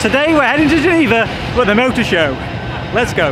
Today we're heading to Geneva for the motor show. Let's go.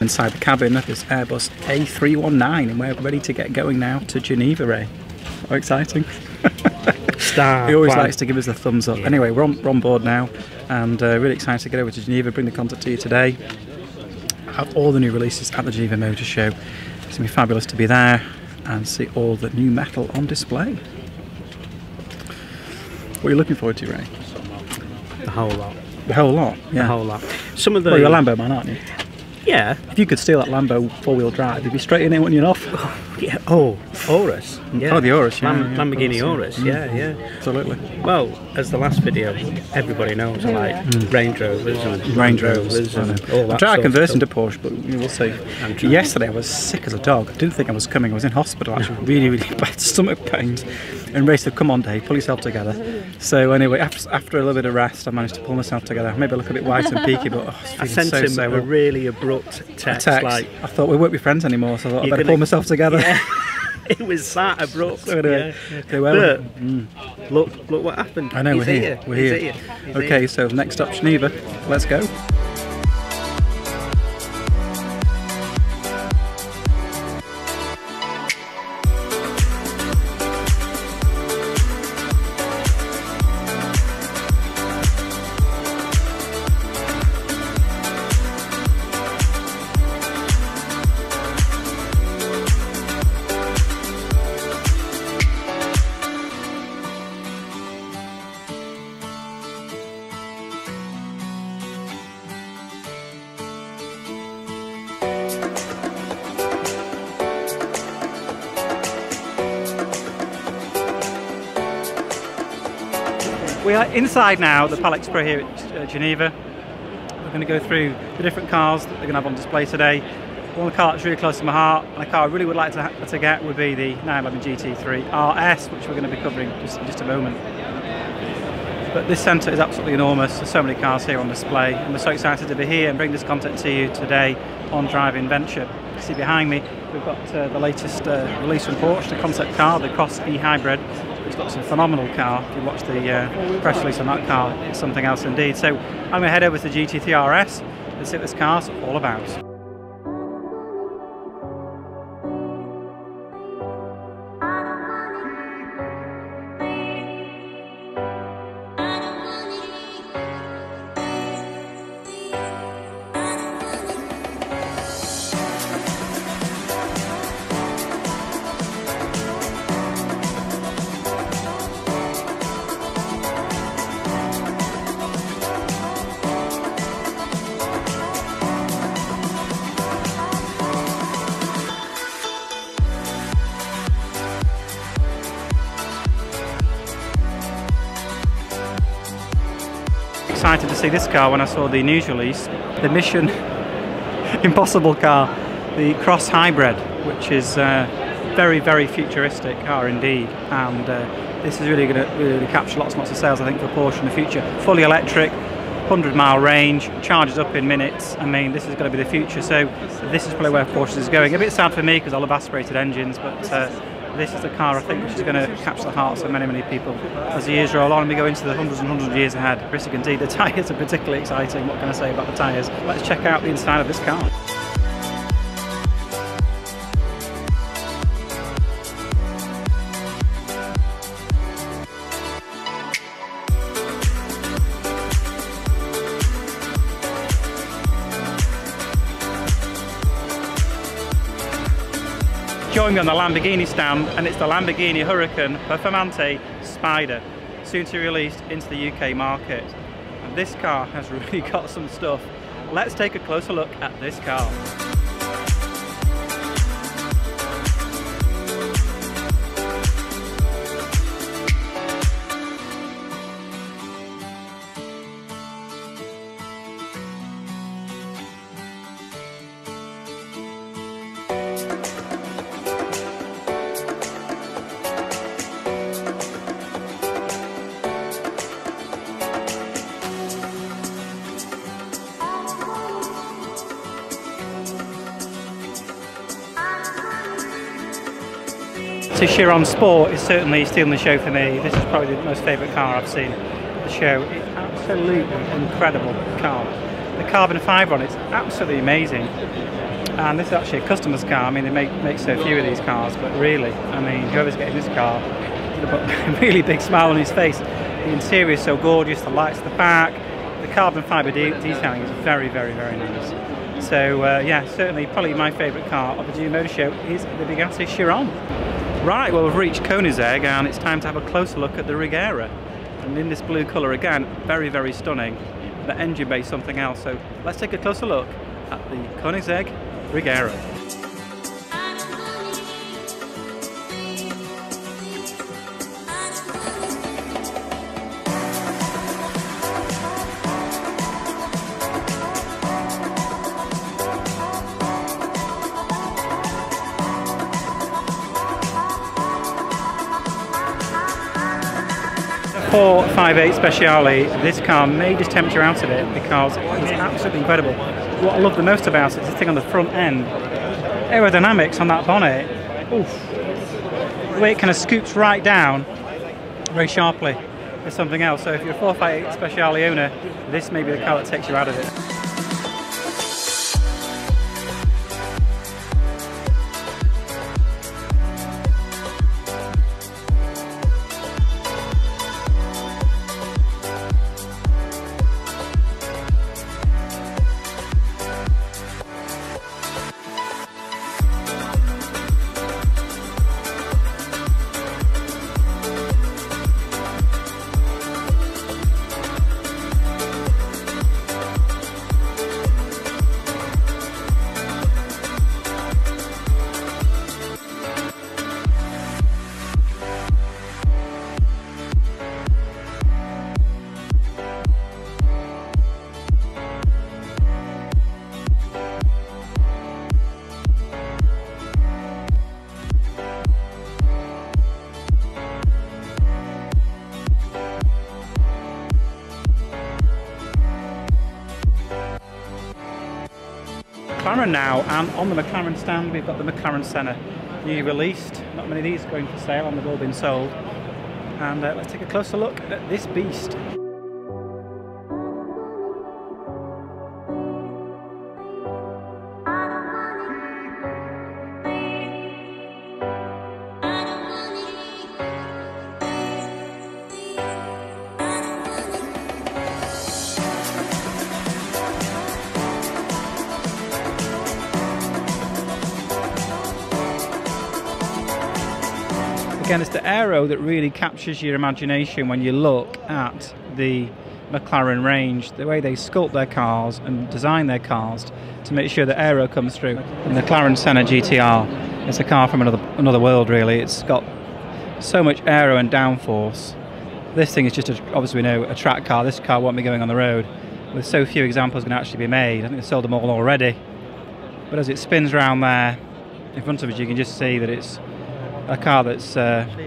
Inside the cabin of this Airbus A319 and we're ready to get going now to Geneva, Ray. How exciting. He always likes to give us the thumbs up. Yeah. Anyway, we're on board now and really excited to get over to Geneva, bring the content to you today. Have all the new releases at the Geneva Motor Show. It's going to be fabulous to be there and see all the new metal on display. What are you looking forward to, Ray? The whole lot. The whole lot? Yeah. The whole lot. Some of the... Well, you're a Lambo man, aren't you? Yeah. If you could steal that Lambo four-wheel drive, you'd be straight in it, wouldn't you, off? Yeah. Oh, Urus. Yeah. Oh, the Urus, yeah. Lamborghini Urus, yeah. Absolutely. Well, as the last video, everybody knows I like Range Rovers and Range Rovers and all that. I'm trying to convert into Porsche, but we'll see. Yesterday I was sick as a dog. I didn't think I was coming. I was in hospital, actually, really bad stomach pains. And Ray said, come on Dave, pull yourself together. So anyway, after a little bit of rest, I managed to pull myself together. Maybe I look a bit white and peaky, but I sent him a really abrupt text. Like, I thought we won't be friends anymore, so I thought I'd better pull myself together. Yeah. It was that abrupt. So anyway, look what happened. I know, we're here. Okay, so next stop Geneva. Let's go. We are inside now, the Pal Expo here at Geneva. We're going to go through the different cars that they're going to have on display today. One car that's really close to my heart, and a car I really would like to get would be the 911 GT3RS, which we're going to be covering in just a moment. But this centre is absolutely enormous. There's so many cars here on display, and we're so excited to be here and bring this content to you today on Driving Venture. You see behind me, we've got the latest release from Porsche, the concept car, the Cross E-Hybrid. It's got some phenomenal car. If you watch the press release on that car, it's something else indeed. So I'm going to head over to GT3RS and see what this car's all about. Excited to see this car when I saw the news release, the Mission Impossible car, the Cross Hybrid, which is very, very futuristic car indeed, and this is really going to capture lots and lots of sales, I think, for Porsche in the future. Fully electric, 100-mile range, charges up in minutes. I mean, this is going to be the future, so this is probably where Porsche is going. A bit sad for me because I love aspirated engines, but this is the car I think which is going to capture the hearts of many, many people as the years roll on and we go into the hundreds and hundreds of years ahead. Risk indeed. The tyres are particularly exciting. What can I say about the tyres? Let's check out the inside of this car. Join me on the Lamborghini stand, and it's the Lamborghini Huracan Performante Spider, soon to be released into the UK market. And this car has really got some stuff. Let's take a closer look at this car. Bugatti Chiron Sport is certainly stealing the show for me. This is probably the most favourite car I've seen at the show. It's absolutely incredible car. The carbon fibre on it's absolutely amazing. And this is actually a customer's car. I mean, they make so few of these cars, but really, I mean, whoever's getting this car, he's going to put a really big smile on his face. The interior is so gorgeous, the lights at the back, the carbon fibre detailing is very, very, very nice. So yeah, certainly probably my favourite car of the Geneva Motor Show is the Bugatti Chiron. Right, well we've reached Koenigsegg and it's time to have a closer look at the Regera. And in this blue colour again, very, very stunning. The engine bay something else, so let's take a closer look at the Koenigsegg Regera. For 5.8 Speciale, this car may just tempt you out of it because it's absolutely incredible. What I love the most about it is the thing on the front end. Aerodynamics on that bonnet. Oof. The way it kind of scoops right down very sharply is something else. So if you're a 4.8 Speciale owner, this may be the car that takes you out of it. McLaren now, and on the McLaren stand we've got the McLaren Senna, new released. Not many of these going for sale, and they've all been sold. And let's take a closer look at this beast. Again, it's the aero that really captures your imagination when you look at the McLaren range, the way they sculpt their cars and design their cars to make sure the aero comes through. The McLaren Senna GTR is a car from another world, really. It's got so much aero and downforce. This thing is just, obviously we know, a track car. This car won't be going on the road. With so few examples going to actually be made. I think they've sold them all already. But as it spins around there in front of us, you can just see that it's a car that's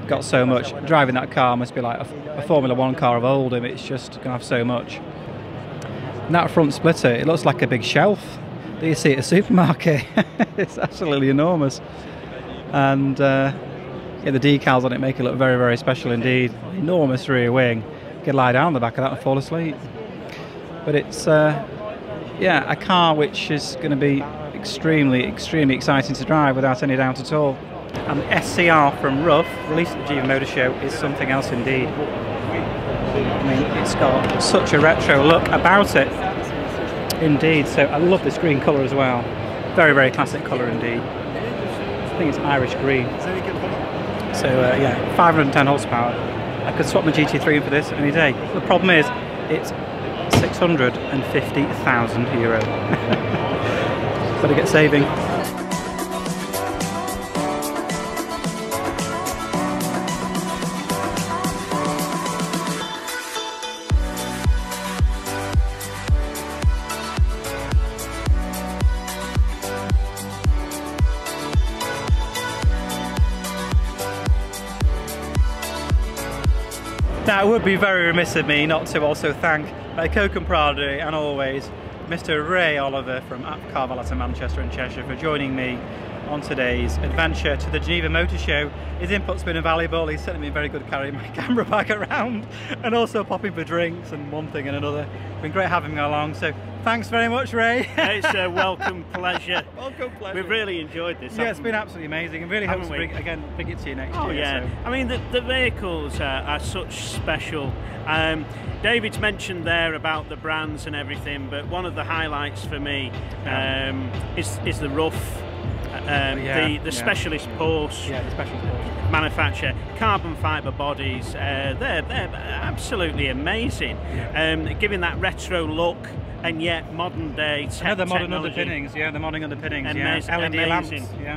got so much. Driving that car must be like a Formula 1 car of old, and it's just going to have so much. And that front splitter, it looks like a big shelf that you see at a supermarket. It's absolutely enormous. And yeah, the decals on it make it look very, very special indeed. Enormous rear wing. You can lie down on the back of that and fall asleep. But it's yeah, a car which is going to be extremely, extremely exciting to drive without any doubt at all. And the SCR from Rough, released at the Geneva Motor Show, is something else indeed. I mean, it's got such a retro look about it, indeed. So I love this green colour as well. Very, very classic colour indeed. I think it's Irish green. So yeah, 510 horsepower. I could swap my GT3 in for this any day. The problem is, it's €650,000. Better get saving. Now, it would be very remiss of me not to also thank my co-compadre and always Mr. Ray Oliver from Car Valet in Manchester and Cheshire for joining me on today's adventure to the Geneva Motor Show. His input's been invaluable. He's certainly been very good carrying my camera bag around and also popping for drinks and one thing and another. It's been great having him along, so thanks very much, Ray. It's a welcome pleasure. Welcome pleasure. We've really enjoyed this. Yeah, it's been absolutely amazing, and really hope to bring it to you next year. Oh yeah, so. I mean the vehicles are such special. David's mentioned there about the brands and everything, but one of the highlights for me is the rough. The specialist Porsche manufacture, carbon fibre bodies, they're absolutely amazing, giving that retro look and yet modern day the modern underpinnings, the modern underpinnings, LED lamps,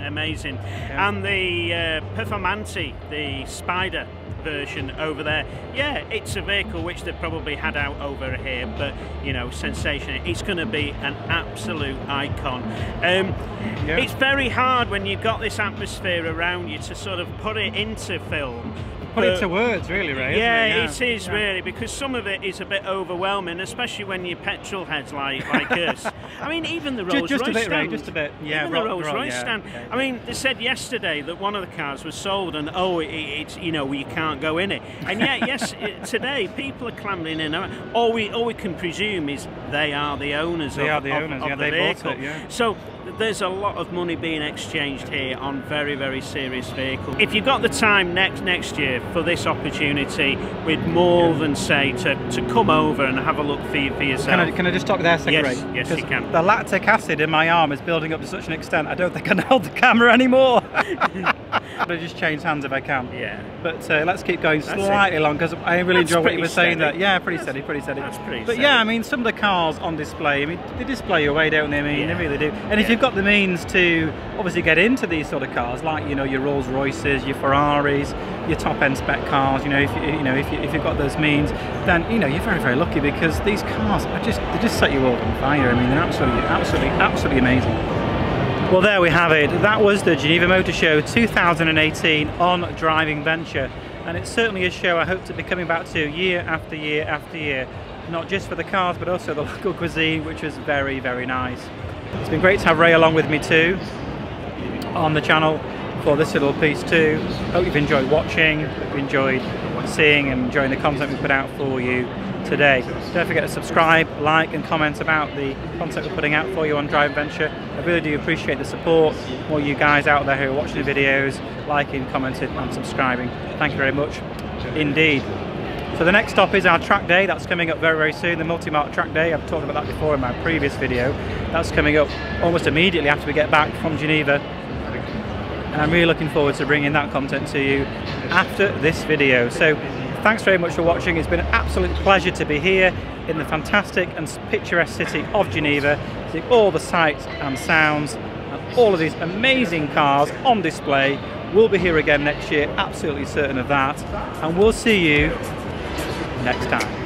amazing. And the Performante, the Spider version over there, it's a vehicle which they've probably had out over here, but you know, sensational. It's going to be an absolute icon. It's very hard when you've got this atmosphere around you to sort of put it into film. Put it to words, really, Ray. It is really, because some of it is a bit overwhelming, especially when you're petrol heads like us. I mean, even the Rolls Royce stand. Ray, just a bit. Yeah, even the Rolls Royce stand. Okay. I mean, they said yesterday that one of the cars was sold, and it's you know, you can't go in it. And yet, today people are clambering in. All we can presume is they are the owners. Of the vehicle. Bought it, So there's a lot of money being exchanged here on very, very serious vehicles. If you've got the time next year for this opportunity, we'd more than say to come over and have a look for yourself. Can I just stop there a second, Ray? Yes, you can. The lactic acid in my arm is building up to such an extent I don't think I can hold the camera anymore. I'll just change hands if I can. Yeah. But let's keep going slightly long, because I really enjoy what you were saying there. Yeah, pretty steady. That's pretty But steady. yeah, I mean, some of the cars on display, I mean, they display your way, don't they? I mean, they really do. And if you've got the means to obviously get into these sort of cars, like, you know, your Rolls Royces, your Ferraris, your top end spec cars, you know, if you've got those means, then you know you're very, very lucky, because these cars are they just set you all on fire. I mean, they're absolutely amazing. Well, there we have it. That was the Geneva Motor Show 2018 on Driving Venture, and it's certainly a show I hope to be coming back to year after year after year, not just for the cars but also the local cuisine, which was very, very nice. It's been great to have Ray along with me too on the channel for this little piece too. Hope you've enjoyed watching, hope you've enjoyed seeing and enjoying the content we put out for you today. Don't forget to subscribe, like and comment about the content we're putting out for you on Drive Venture. I really do appreciate the support, all you guys out there who are watching the videos, liking, commenting and subscribing. Thank you very much indeed. So the next stop is our track day. That's coming up very, very soon, the multi-mark track day. I've talked about that before in my previous video. That's coming up almost immediately after we get back from Geneva. And I'm really looking forward to bringing that content to you after this video. So thanks very much for watching. It's been an absolute pleasure to be here in the fantastic and picturesque city of Geneva, seeing all the sights and sounds and all of these amazing cars on display. We'll be here again next year, absolutely certain of that. And we'll see you next time.